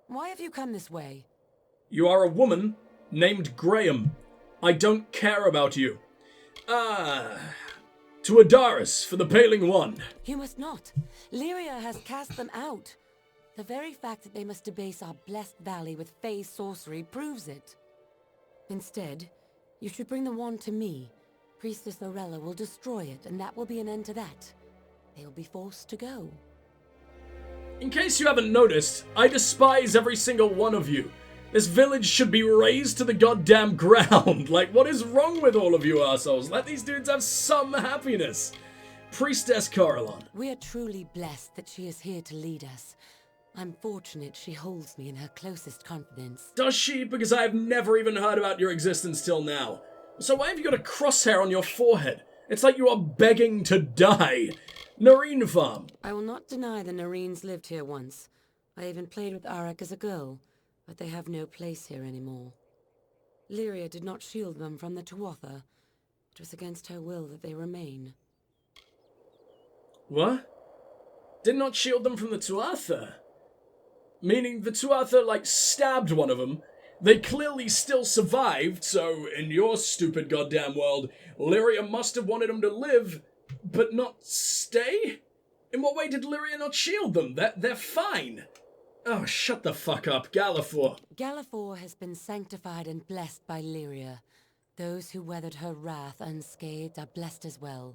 Why have you come this way? You are a woman named Graham. I don't care about you. To Adaris for the Paling One. You must not. Lyria has cast them out. The very fact that they must debase our blessed valley with Fey sorcery proves it. Instead, you should bring the wand to me. Priestess Lorella will destroy it, and that will be an end to that. They'll be forced to go. In case you haven't noticed, I despise every single one of you. This village should be razed to the goddamn ground. Like, what is wrong with all of you assholes? Let these dudes have some happiness. Priestess Coralon. We are truly blessed that she is here to lead us. I'm fortunate she holds me in her closest confidence. Does she? Because I have never even heard about your existence till now. So why have you got a crosshair on your forehead? It's like you are begging to die. Nareen Farm. I will not deny the Nareens lived here once. I even played with Arak as a girl, but they have no place here anymore. Lyria did not shield them from the Tuatha. It was against her will that they remain. What? Did not shield them from the Tuatha? Meaning the Tuatha, like, stabbed one of them. They clearly still survived, so in your stupid goddamn world, Lyria must have wanted them to live, but not stay? In what way did Lyria not shield them? They're fine. Oh, shut the fuck up, Lljosalfar. Lljosalfar has been sanctified and blessed by Lyria. Those who weathered her wrath unscathed are blessed as well.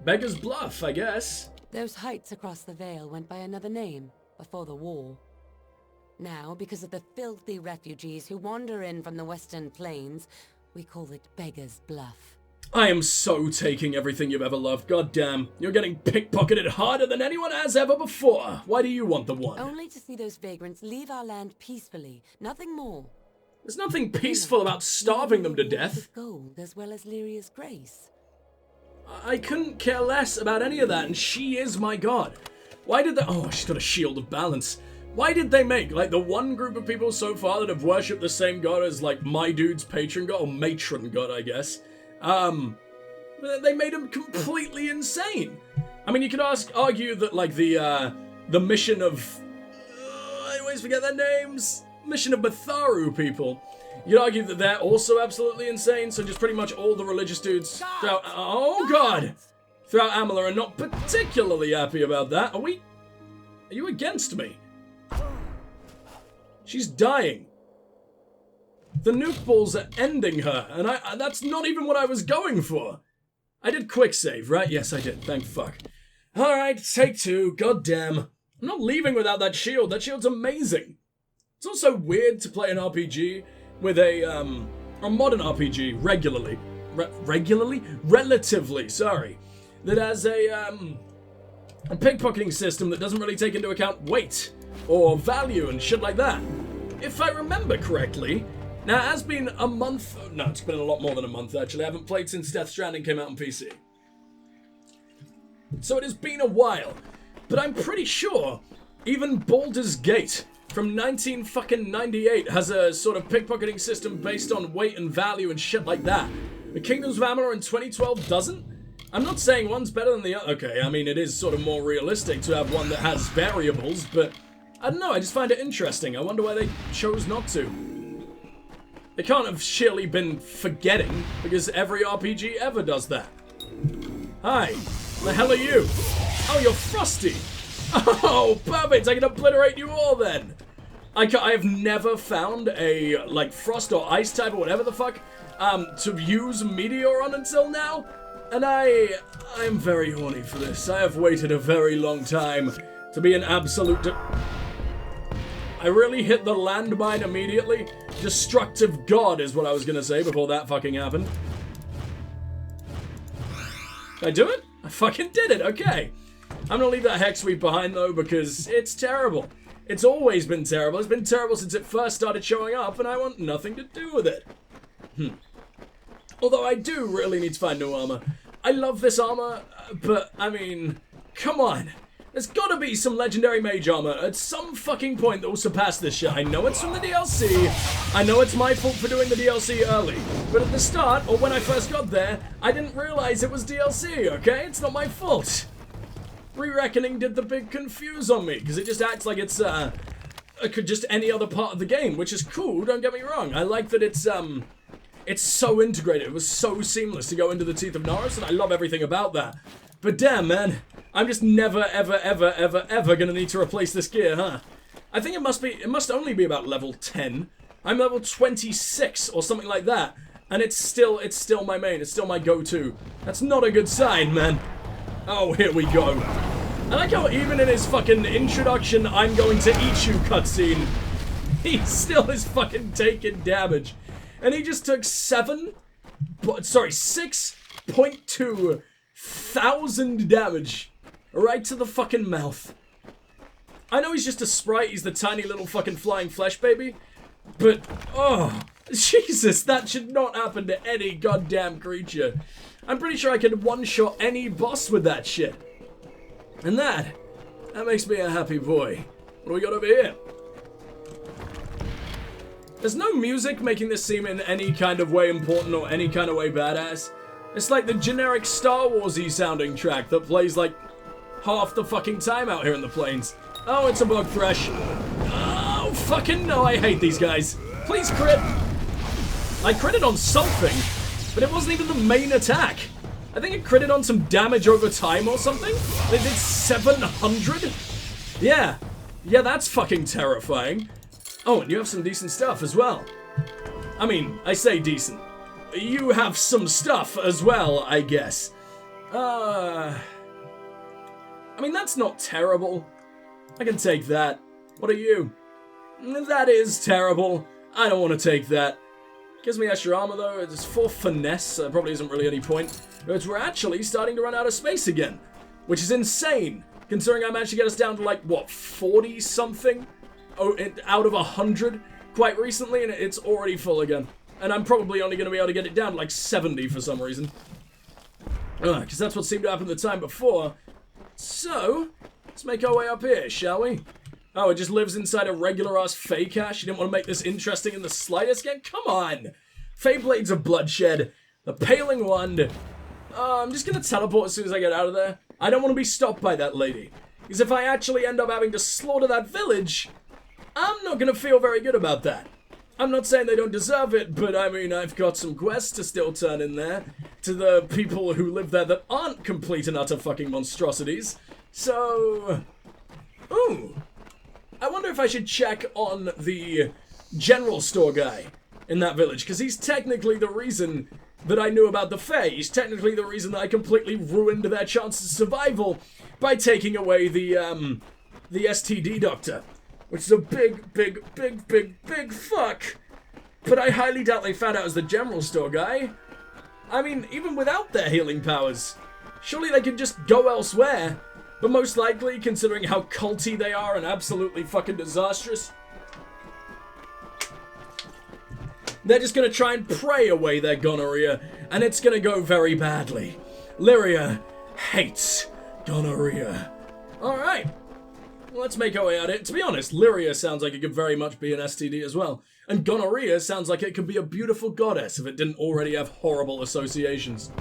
Beggar's Bluff, I guess. Those heights across the Vale went by another name before the war. Now, because of the filthy refugees who wander in from the Western Plains, we call it Beggar's Bluff. I am so taking everything you've ever loved. God damn, you're getting pickpocketed harder than anyone has ever before. Why do you want the one? Only to see those vagrants leave our land peacefully, nothing more. There's nothing peaceful about starving them to death. With gold as well as Lyria's grace. I couldn't care less about any of that, and she is my god. Why did they... Oh, she's got a shield of balance. Why did they make, like, the one group of people so far that have worshipped the same god as, like, my dude's patron god, or matron god, I guess? They made him completely insane. I mean, you could argue that, like, the mission of... I always forget their names. Mission of Batharu people. You could argue that they're also absolutely insane, so just pretty much all the religious dudes throughout... Oh, God! Throughout Amalur are not particularly happy about that. Are you against me? She's dying. The nuke balls are ending her, and that's not even what I was going for. I did quick save, right? Yes, I did. Thank fuck. Alright, take two. God damn. I'm not leaving without that shield. That shield's amazing. It's also weird to play an RPG with a modern RPG regularly. Relatively, sorry. That has a pickpocketing system that doesn't really take into account weight or value and shit like that. If I remember correctly, now it has been a month, no, it's been a lot more than a month actually, I haven't played since Death Stranding came out on PC. So it has been a while, but I'm pretty sure even Baldur's Gate from 1998 has a sort of pickpocketing system based on weight and value and shit like that. The Kingdoms of Amalur in 2012 doesn't? I'm not saying one's better than the other. Okay, I mean, it is sort of more realistic to have one that has variables, but I don't know, I just find it interesting. I wonder why they chose not to. They can't have surely been forgetting, because every RPG ever does that. Hi, the hell are you? Oh, you're Frosty. Oh, perfect, I can obliterate you all then. I have never found a, like, frost or ice type or whatever the fuck, to use Meteor on until now. And I am very horny for this. I have waited a very long time to be an absolute... I really hit the landmine immediately. Destructive God is what I was gonna say before that fucking happened. Did I do it? I fucking did it, okay. I'm gonna leave that hex sweep behind though because it's terrible. It's always been terrible. It's been terrible since it first started showing up and I want nothing to do with it. Although I do really need to find new armor. I love this armor, but, I mean, come on. There's gotta be some legendary mage armor at some fucking point that will surpass this shit. I know it's from the DLC. I know it's my fault for doing the DLC early. But at the start, or when I first got there, I didn't realize it was DLC, okay? It's not my fault. Re-Reckoning did the big confuse on me, because it just acts like it's, just any other part of the game, which is cool, don't get me wrong. I like that it's so integrated. It was so seamless to go into the Teeth of Norris, and I love everything about that. But damn, man, I'm just never, ever, ever, ever, ever gonna need to replace this gear, huh? I think it must only be about level 10. I'm level 26 or something like that, and it's still my main. It's still my go-to. That's not a good sign, man. Oh, here we go. I like how even in his fucking introduction, I'm going to eat you cutscene, he still is fucking taking damage. And he just took 6.2 thousand damage right to the fucking mouth. I know he's just a sprite, he's the tiny little fucking flying flesh baby, but, oh, Jesus, that should not happen to any goddamn creature. I'm pretty sure I can one-shot any boss with that shit. And that makes me a happy boy. What do we got over here? There's no music making this seem in any kind of way important or any kind of way badass. It's like the generic Star Wars-y sounding track that plays like half the fucking time out here in the plains. Oh, it's a bug thresh. Oh, fucking no, I hate these guys. Please crit. I critted on something, but it wasn't even the main attack. I think it critted on some damage over time or something. They did 700? Yeah, that's fucking terrifying. Oh, and you have some decent stuff as well. I mean, I say decent. You have some stuff as well, I guess. I mean, that's not terrible. I can take that. What are you? That is terrible. I don't want to take that. Gives me extra armor though. It's for finesse, so there probably isn't really any point. But we're actually starting to run out of space again, which is insane, considering I managed to get us down to like, what, 40 something out of 100 quite recently, and it's already full again. And I'm probably only going to be able to get it down to like 70 for some reason. Because that's what seemed to happen the time before. So, let's make our way up here, shall we? Oh, it just lives inside a regular-ass Fey cache? You didn't want to make this interesting in the slightest again? Come on! Fey Blades of Bloodshed, the Paling Wand. I'm just gonna teleport as soon as I get out of there. I don't want to be stopped by that lady. Because if I actually end up having to slaughter that village, I'm not gonna feel very good about that. I'm not saying they don't deserve it, but I mean, I've got some quests to still turn in there to the people who live there that aren't complete and utter fucking monstrosities. So... Ooh. I wonder if I should check on the general store guy in that village, because he's technically the reason that I knew about the Fae. He's technically the reason that I completely ruined their chances of survival by taking away the STD doctor, which is a big fuck. But I highly doubt they found out as the general store guy. I mean, even without their healing powers, surely they could just go elsewhere. But most likely, considering how culty they are and absolutely fucking disastrous, they're just gonna try and pray away their gonorrhea, and it's gonna go very badly. Lyria hates gonorrhea. Alright, well, let's make our way at it. To be honest, Lyria sounds like it could very much be an STD as well. And gonorrhea sounds like it could be a beautiful goddess if it didn't already have horrible associations.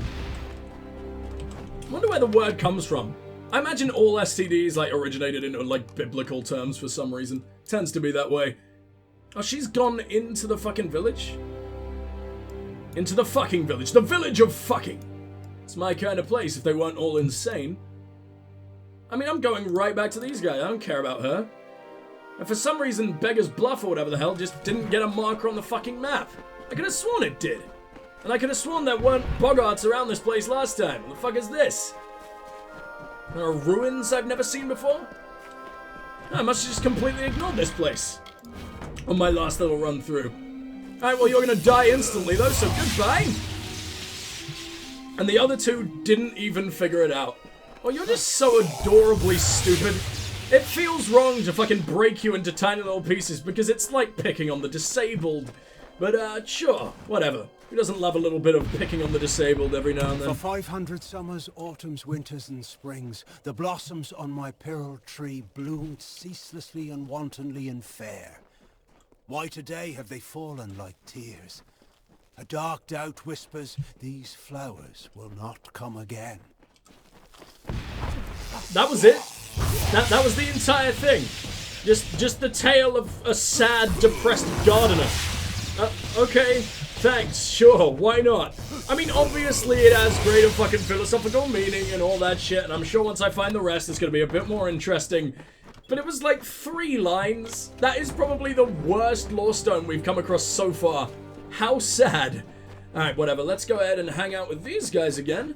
I wonder where the word comes from. I imagine all STDs, like, originated in, like, biblical terms for some reason. Tends to be that way. Oh, she's gone into the fucking village? Into the fucking village. The village of fucking! It's my kind of place if they weren't all insane. I mean, I'm going right back to these guys. I don't care about her. And for some reason, Beggar's Bluff or whatever the hell just didn't get a marker on the fucking map. I could have sworn it did. And I could have sworn there weren't boggarts around this place last time. What the fuck is this? There are ruins I've never seen before? I must have just completely ignored this place on my last little run through. Alright, well, you're gonna die instantly though, so goodbye! And the other two didn't even figure it out. Well, you're just so adorably stupid. It feels wrong to fucking break you into tiny little pieces because it's like picking on the disabled. But, sure, whatever. Who doesn't love a little bit of picking on the disabled every now and then? For 500 summers, autumns, winters, and springs, the blossoms on my pearl tree bloomed ceaselessly and wantonly and fair. Why today have they fallen like tears? A dark doubt whispers, these flowers will not come again. That was it. That was the entire thing. Just the tale of a sad, depressed gardener. Okay, thanks, sure, why not? I mean, obviously it has greater fucking philosophical meaning and all that shit, and I'm sure once I find the rest it's gonna be a bit more interesting. But it was like 3 lines. That is probably the worst lore stone we've come across so far. How sad. Alright, whatever, let's go ahead and hang out with these guys again.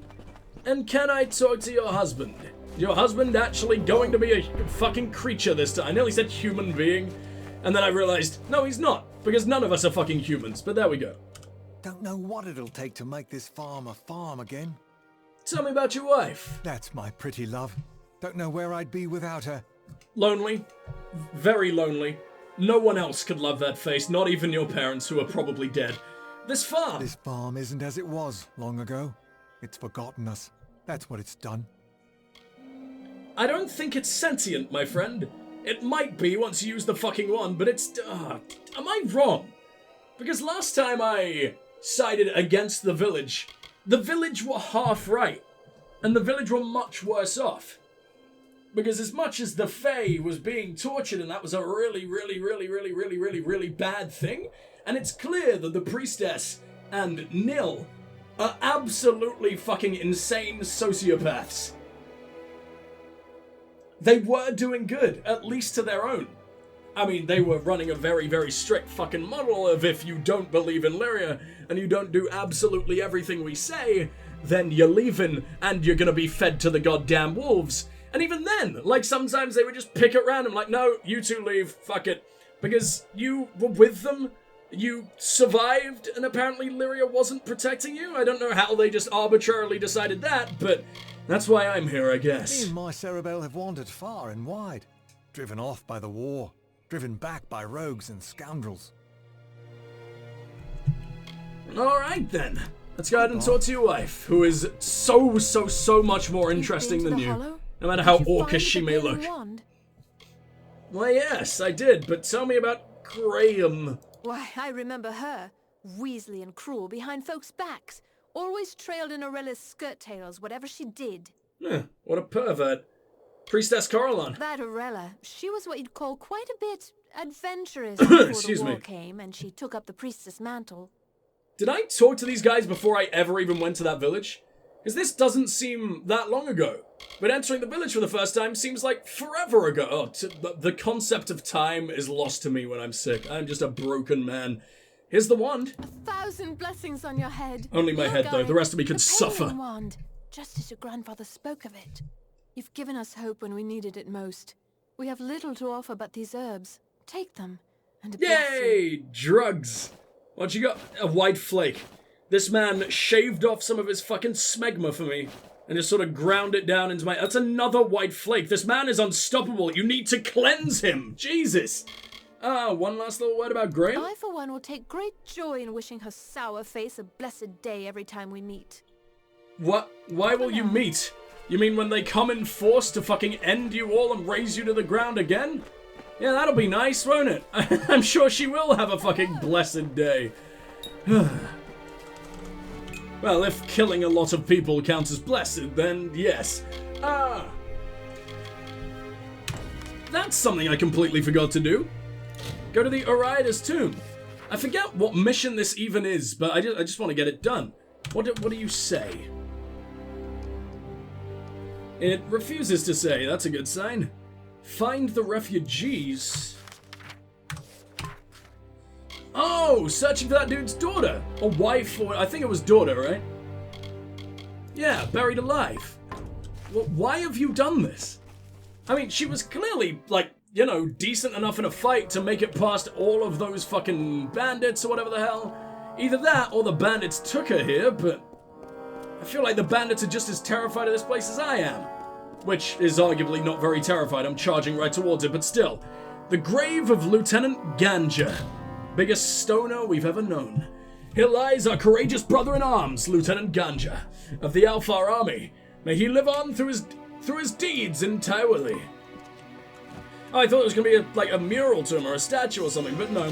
And can I talk to your husband? Your husband actually going to be a fucking creature this time. I nearly said human being, and then I realized, no, he's not, because none of us are fucking humans, but there we go. Don't know what it'll take to make this farm a farm again. Tell me about your wife. That's my pretty love. Don't know where I'd be without her. Lonely. Very lonely. No one else could love that face, not even your parents, who are probably dead. This farm. This farm isn't as it was long ago. It's forgotten us. That's what it's done. I don't think it's sentient, my friend. It might be once you use the fucking wand, but it's... am I wrong? Because last time I sided against the village were half right, and the village were much worse off. Because as much as the Fae was being tortured, and that was a really bad thing, and it's clear that the priestess and Nil are absolutely fucking insane sociopaths. They were doing good, at least to their own. I mean, they were running a very strict fucking model of if you don't believe in Lyria and you don't do absolutely everything we say, then you're leaving and you're gonna be fed to the goddamn wolves. And even then, like, sometimes they would just pick at random, like, no, you two leave, fuck it. Because you were with them, you survived, and apparently Lyria wasn't protecting you? I don't know how they just arbitrarily decided that, but that's why I'm here, I guess. Me and my Cerebel have wandered far and wide. Driven off by the war. Driven back by rogues and scoundrels. Alright then. Let's go ahead and talk to your wife, who is so much more interesting than you. No matter how orcish she may look. Why, yes, I did, but tell me about Graham. Why, I remember her. Weaselly and cruel behind folks' backs. Always trailed in Aurella's skirt tails, whatever she did. What a pervert. Priestess Coralon. That Aurella, she was what you'd call quite a bit adventurous before the war came and she took up the priestess mantle. Did I talk to these guys before I ever even went to that village? Because this doesn't seem that long ago. But entering the village for the first time seems like forever ago. Oh, the concept of time is lost to me when I'm sick. I'm just a broken man. Here's the wand. 1,000 blessings on your head. Only my head, though. The rest of me could suffer. Wand, just as your grandfather spoke of it. You've given us hope when we needed it most. We have little to offer but these herbs. Take them, and yay! Drugs. What you got? A white flake. This man shaved off some of his fucking smegma for me and just sort of ground it down into my... That's another white flake. This man is unstoppable. You need to cleanse him. Jesus. One last little word about Graham. I, for one, will take great joy in wishing her sour face a blessed day every time we meet. What? Why will you meet? You mean when they come in force to fucking end you all and raise you to the ground again? Yeah, that'll be nice, won't it? I'm sure she will have a fucking blessed day. Well, if killing a lot of people counts as blessed, then yes. That's something I completely forgot to do. Go to the Orida's tomb. I forget what mission this even is, but I just want to get it done. What do you say? It refuses to say. That's a good sign. Find the refugees. Oh, searching for that dude's daughter. Or wife, or I think it was daughter, right? Yeah, buried alive. Well, why have you done this? I mean, she was clearly, like, you know, decent enough in a fight to make it past all of those fucking bandits or whatever the hell. Either that or the bandits took her here, but I feel like the bandits are just as terrified of this place as I am. Which is arguably not very terrified. I'm charging right towards it, but still. The grave of Lieutenant Ganja. Biggest stoner we've ever known. Here lies our courageous brother-in-arms, Lieutenant Ganja, of the Alfar army. May he live on through his deeds entirely. Oh, I thought it was going to be a mural to him or a statue or something, but no.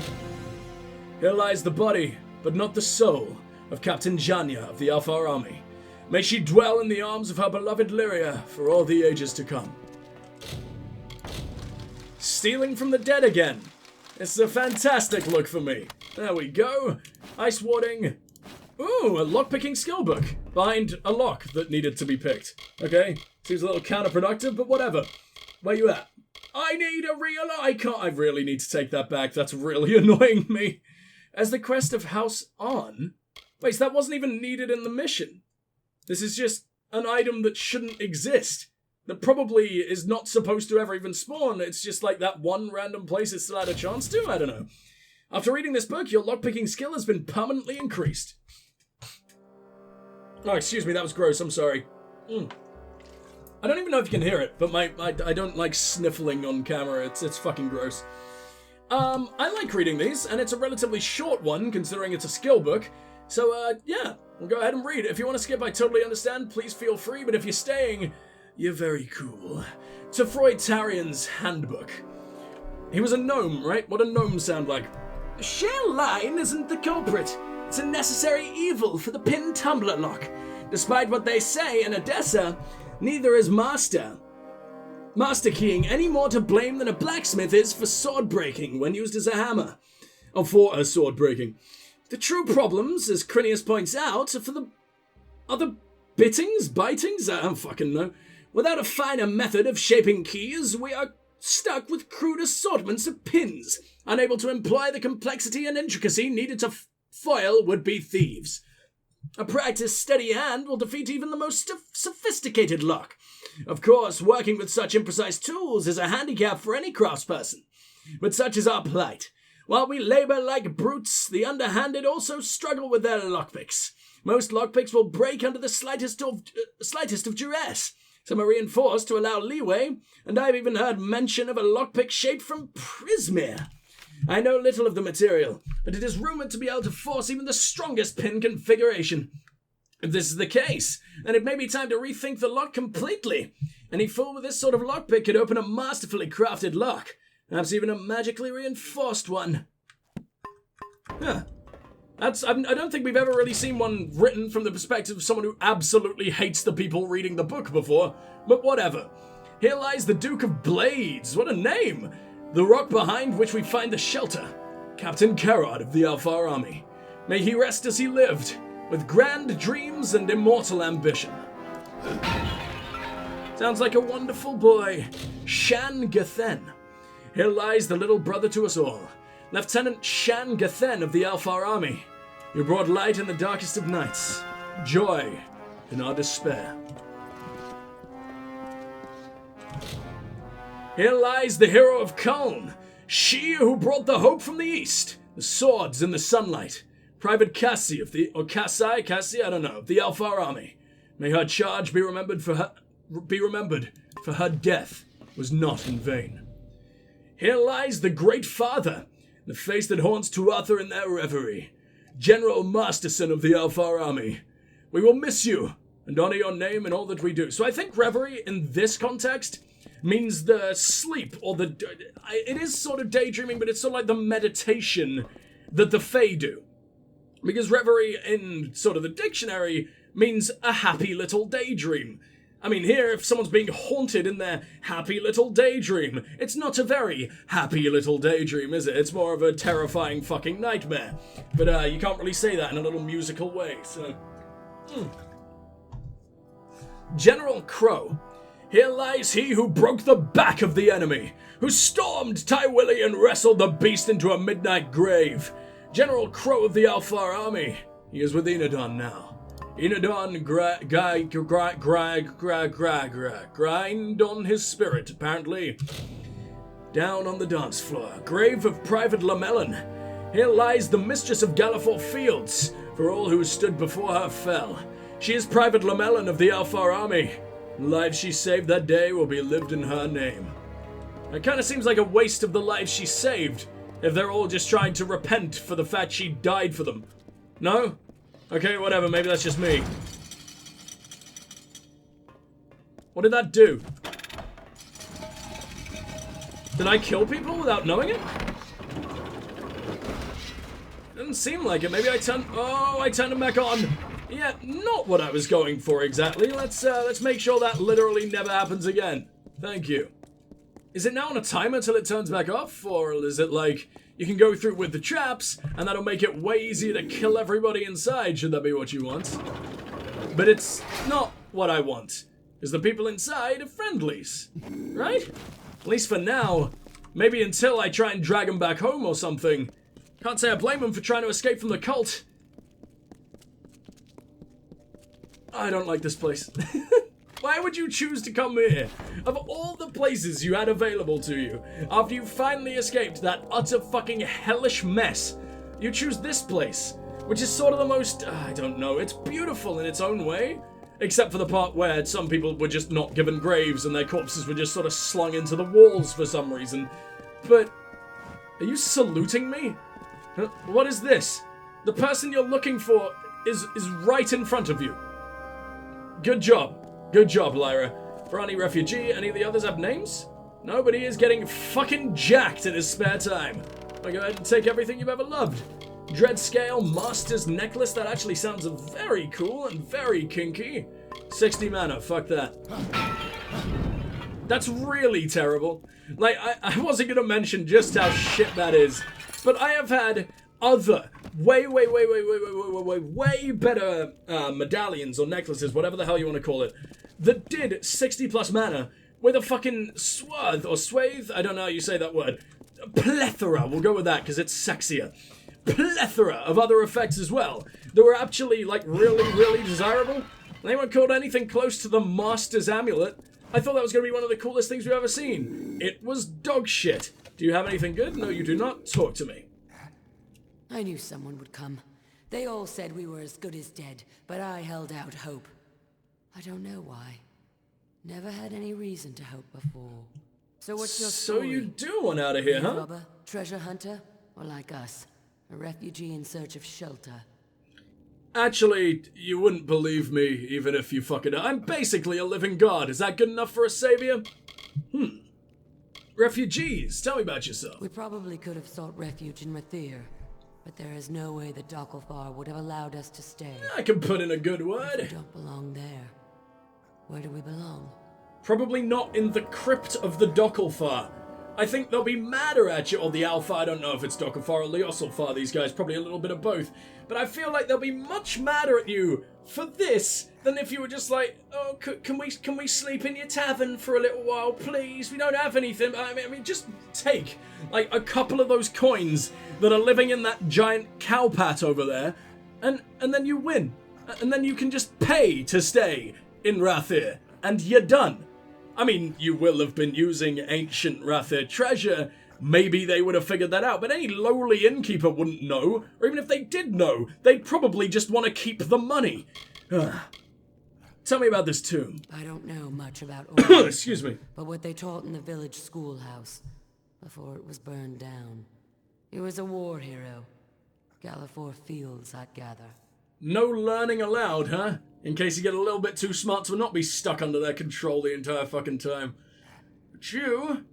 Here lies the body, but not the soul, of Captain Janya of the Alfar army. May she dwell in the arms of her beloved Lyria for all the ages to come. Stealing from the dead again. It's a fantastic look for me. There we go. Ice warding. Ooh, a lockpicking skill book. Behind a lock that needed to be picked. Okay, seems a little counterproductive, but whatever. Where you at? I need a real... I really need to take that back. That's really annoying me. As the quest of House On... Wait, so that wasn't even needed in the mission. This is just an item that shouldn't exist. That probably is not supposed to ever even spawn. It's just like that one random place it still had a chance to? I don't know. After reading this book, your lockpicking skill has been permanently increased. Oh, excuse me, that was gross, I'm sorry. I don't even know if you can hear it, but I don't like sniffling on camera. It's fucking gross. I like reading these, and it's a relatively short one, considering it's a skill book. So, yeah, we'll go ahead and read. If you want to skip, I totally understand. Please feel free, but if you're staying, you're very cool. To Freud-Tarian's Handbook. He was a gnome, right? What do gnomes sound like? Sheer line isn't the culprit. It's a necessary evil for the pin tumbler lock. Despite what they say in Odessa, neither is Master keying any more to blame than a blacksmith is for sword breaking when used as a hammer. Or for a sword breaking. The true problems, as Crinius points out, are for the other bitings? I don't fucking know. Without a finer method of shaping keys, we are stuck with crude assortments of pins, unable to employ the complexity and intricacy needed to foil would-be thieves. A practiced, steady hand will defeat even the most sophisticated lock. Of course, working with such imprecise tools is a handicap for any craftsperson. But such is our plight. While we labor like brutes, the underhanded also struggle with their lockpicks. Most lockpicks will break under the slightest of duress. Some are reinforced to allow leeway, and I've even heard mention of a lockpick shaped from prismere. I know little of the material, but it is rumored to be able to force even the strongest pin configuration. If this is the case, then it may be time to rethink the lock completely. Any fool with this sort of lockpick could open a masterfully crafted lock, perhaps even a magically reinforced one. Huh. I don't think we've ever really seen one written from the perspective of someone who absolutely hates the people reading the book before, but whatever. Here lies the Duke of Blades, what a name! The rock behind which we find the shelter, Captain Kerod of the Alfar army. May he rest as he lived, with grand dreams and immortal ambition. Sounds like a wonderful boy, Shan Gathen. Here lies the little brother to us all, Lieutenant Shan Gathen of the Alfar army. You brought light in the darkest of nights, joy in our despair. Here lies the hero of Kuln, she who brought the hope from the east, the swords in the sunlight, Private Cassie of the, or Cassie, I don't know, of the Alfar army. May her charge be remembered, for her death was not in vain. Here lies the great father, the face that haunts Tuatha in their reverie, General Masterson of the Alfar army. We will miss you and honor your name in all that we do. So I think reverie in this context means the sleep, or it is sort of daydreaming, but it's sort of like the meditation that the Fae do. Because reverie in sort of the dictionary means a happy little daydream. I mean, here, if someone's being haunted in their happy little daydream, it's not a very happy little daydream, is it? It's more of a terrifying fucking nightmare. But you can't really say that in a little musical way, so... General Crow. Here lies he who broke the back of the enemy, who stormed Tywilly and wrestled the beast into a midnight grave. General Crow of the Alfar army. He is with Enodon now. Enodon grind on his spirit, apparently. Down on the dance floor, grave of Private Lamellan. Here lies the mistress of Galliford Fields, for all who stood before her fell. She is Private Lamellan of the Alfar army. The lives she saved that day will be lived in her name. It kind of seems like a waste of the lives she saved, if they're all just trying to repent for the fact she died for them. No? Okay, whatever, maybe that's just me. What did that do? Did I kill people without knowing it? Didn't seem like it. Maybe I turned them back on. Yeah, not what I was going for exactly. Let's make sure that literally never happens again. Thank you. Is it now on a timer till it turns back off? Or is it like, you can go through with the traps, and that'll make it way easier to kill everybody inside, should that be what you want? But it's not what I want. Because the people inside are friendlies. Right? At least for now. Maybe until I try and drag them back home or something. Can't say I blame them for trying to escape from the cult. I don't like this place. Why would you choose to come here? Of all the places you had available to you, after you finally escaped that utter fucking hellish mess, you choose this place, which is sort of the most, I don't know, it's beautiful in its own way. Except for the part where some people were just not given graves and their corpses were just sort of slung into the walls for some reason. But, are you saluting me? Huh? What is this? The person you're looking for is right in front of you. Good job. Good job, Lyra. Varani refugee, any of the others have names? Nobody is getting fucking jacked in his spare time. I'll go ahead and take everything you've ever loved. Dread Scale Master's Necklace, that actually sounds very cool and very kinky. 60 mana, fuck that. That's really terrible. Like, I wasn't gonna mention just how shit that is, but I have had other way better medallions or necklaces, whatever the hell you want to call it, that did 60 plus mana with a fucking swathe or swathe, I don't know how you say that word, plethora, we'll go with that because it's sexier, plethora of other effects as well that were actually like really desirable. Anyone called anything close to the Master's Amulet? I thought that was going to be one of the coolest things we've ever seen. It was dog shit. Do you have anything good? No, you do not. Talk to me. I knew someone would come. They all said we were as good as dead, but I held out hope. I don't know why. Never had any reason to hope before. So what's your story? So you do want out of here, huh? Robber, treasure hunter, or like us, a refugee in search of shelter? Actually, you wouldn't believe me even if you fucking... I'm basically a living god. Is that good enough for a savior? Refugees, tell me about yourself. We probably could have sought refuge in Rathir, but there is no way the Dokkalfar would have allowed us to stay. I can put in a good If we word. don't belong there, where do we belong? Probably not in the crypt of the Dokkalfar. I think they'll be madder at you, or the Alpha. I don't know if it's Dokkalfar or Ljosalfar, these guys, probably a little bit of both. But I feel like they'll be much madder at you for this than if you were just like, oh, can we sleep in your tavern for a little while, please? We don't have anything. I mean, just take like a couple of those coins that are living in that giant cowpat over there, and then you win. And then you can just pay to stay in Rathir, and you're done. I mean, you will have been using ancient Rathir treasure. Maybe they would have figured that out, but any lowly innkeeper wouldn't know. Or even if they did know, they'd probably just want to keep the money. Tell me about this tomb. I don't know much about Excuse me. but what they taught in the village schoolhouse before it was burned down. He was a war hero. Gallifore Fields, I'd gather. No learning allowed, huh? In case you get a little bit too smart to not be stuck under their control the entire fucking time. But you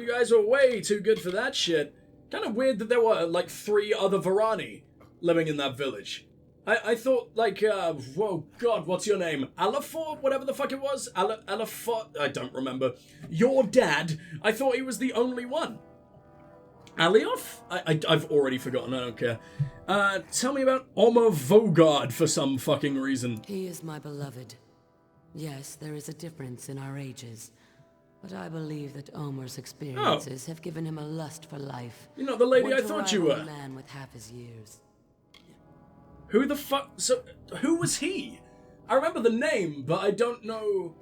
guys are way too good for that shit. Kind of weird that there were, like, 3 other Varani living in that village. I thought, like, whoa, God, what's your name? Alafor? Whatever the fuck it was? Alafor? I don't remember. Your dad? I thought he was the only one. Alioth? I've already forgotten, I don't care. Tell me about Omer Vogard for some fucking reason. He is my beloved. Yes, there is a difference in our ages, but I believe that Omer's experiences have given him a lust for life. You're not the lady One I to thought you rival were. a man with half his years. Who the fuck? So, who was he? I remember the name, but I don't know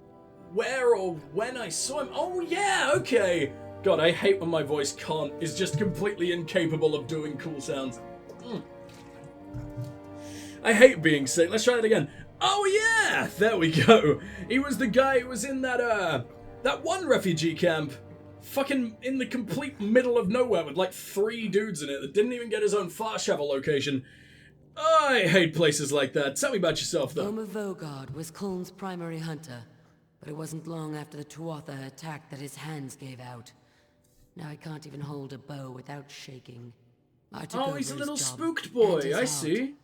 where or when I saw him. Oh, yeah, okay. God, I hate when my voice is just completely incapable of doing cool sounds. I hate being sick. Let's try that again. Oh, yeah, there we go. He was the guy who was in that one refugee camp. Fucking in the complete middle of nowhere with like 3 dudes in it that didn't even get his own fast travel location. I hate places like that. Tell me about yourself, though. Omer Vogard was Kuln's primary hunter, but it wasn't long after the Tuatha attacked that his hands gave out. Now he can't even hold a bow without shaking. I took over He's a his little job spooked and boy, his I heart. see.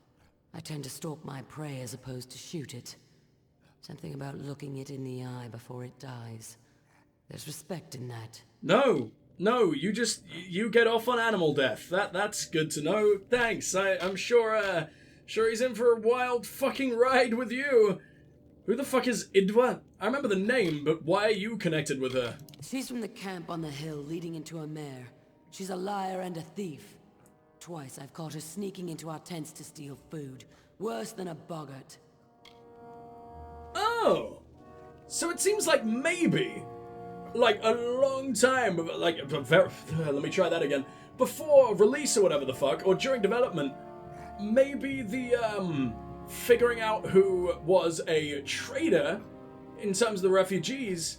I tend to stalk my prey as opposed to shoot it. Something about looking it in the eye before it dies. There's respect in that. No, you get off on animal death. That's good to know. Thanks. I'm sure he's in for a wild fucking ride with you. Who the fuck is Idwa? I remember the name, but why are you connected with her? She's from the camp on the hill leading into a mare. She's a liar and a thief. Twice I've caught her sneaking into our tents to steal food. Worse than a boggart. Oh! So it seems like maybe, like a long time, like, let me try that again. Before release or whatever the fuck, or during development, maybe the, figuring out who was a traitor in terms of the refugees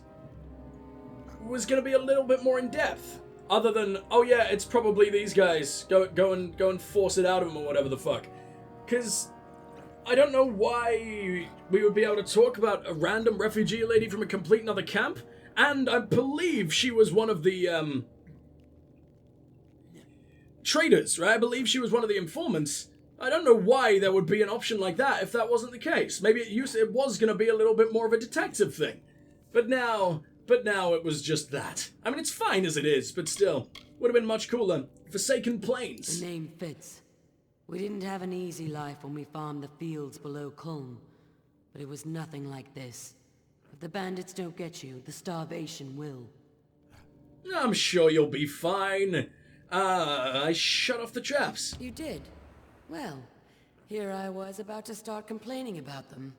was going to be a little bit more in depth. Other than, oh yeah, it's probably these guys. Go and force it out of them or whatever the fuck. Because I don't know why we would be able to talk about a random refugee lady from a complete another camp. And I believe she was one of the traitors, right? I believe she was one of the informants. I don't know why there would be an option like that if that wasn't the case. Maybe it was going to be a little bit more of a detective thing. But now it was just that. I mean, it's fine as it is, but still. Would have been much cooler. Forsaken Plains. The name fits. We didn't have an easy life when we farmed the fields below Kulm. But it was nothing like this. If the bandits don't get you, the starvation will. I'm sure you'll be fine. I shut off the traps. You did? Well, here I was about to start complaining about them.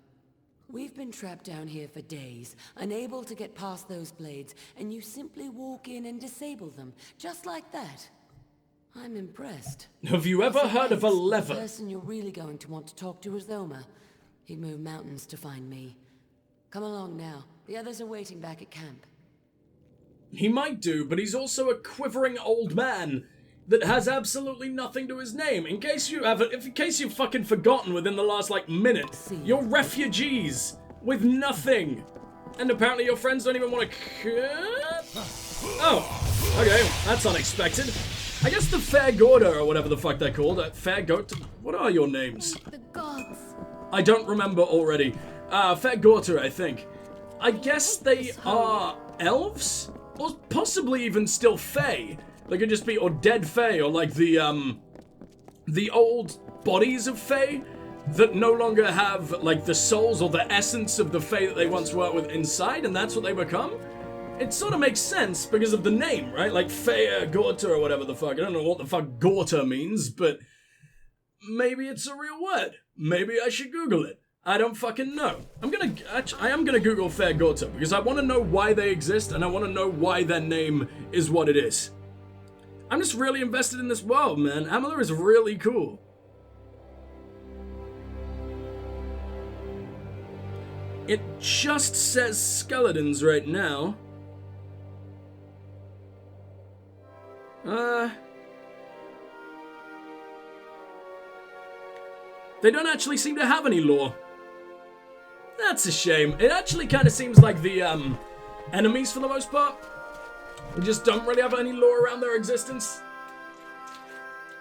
We've been trapped down here for days, unable to get past those blades, and you simply walk in and disable them, just like that. I'm impressed. Have you ever heard of a lever? The person you're really going to want to talk to is Zoma. He'd move mountains to find me. Come along now. The others are waiting back at camp. He might do, but he's also a quivering old man that has absolutely nothing to his name. In case you've fucking forgotten within the last, minute, you're refugees with nothing. And apparently your friends don't even want to... Oh, okay, that's unexpected. I guess the Fair Gorda, or whatever the fuck they're called, Fair Goat... What are your names? The gods. I don't remember already. Fair Gorta, I think. I guess they are elves? Or possibly even still Fae. They could just be, or dead Fae, or like the old bodies of Fae that no longer have, like, the souls or the essence of the Fae that they once worked with inside, and that's what they become? It sort of makes sense because of the name, right? Like, Fae Gorta or whatever the fuck. I don't know what the fuck Gorta means, but maybe it's a real word. Maybe I should Google it. I don't fucking know. I am gonna Google Fair Gorta because I want to know why they exist, and I want to know why their name is what it is. I'm just really invested in this world, man. Amalur is really cool. It just says skeletons right now. They don't actually seem to have any lore. That's a shame. It actually kind of seems like the enemies, for the most part, we just don't really have any lore around their existence.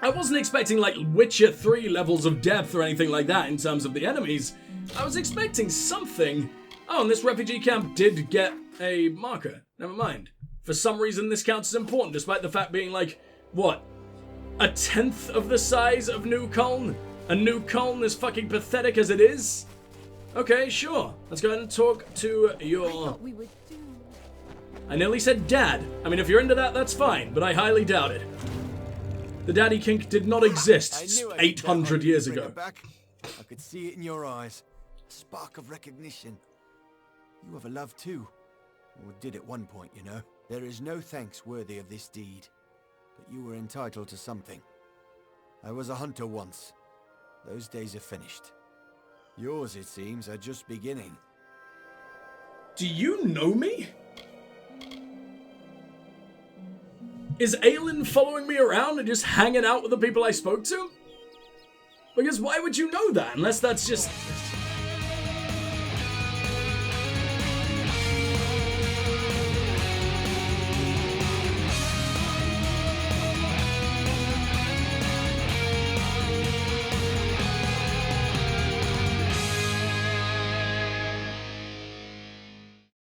I wasn't expecting, like, Witcher 3 levels of depth or anything like that in terms of the enemies. I was expecting something. Oh, and this refugee camp did get a marker. Never mind. For some reason, this counts as important, despite the fact being, like, what? A tenth of the size of New Kulm? And New Kulm is fucking pathetic as it is? Okay, sure. Let's go ahead and talk to your... I nearly said dad. I mean, if you're into that, that's fine, but I highly doubt it. The daddy kink did not exist 800 years ago. I could see it in your eyes. A spark of recognition. You have a love too. Or did at one point, you know. There is no thanks worthy of this deed. But you were entitled to something. I was a hunter once. Those days are finished. Yours, it seems, are just beginning. Do you know me? Is Aelin following me around and just hanging out with the people I spoke to? Because why would you know that? Unless that's just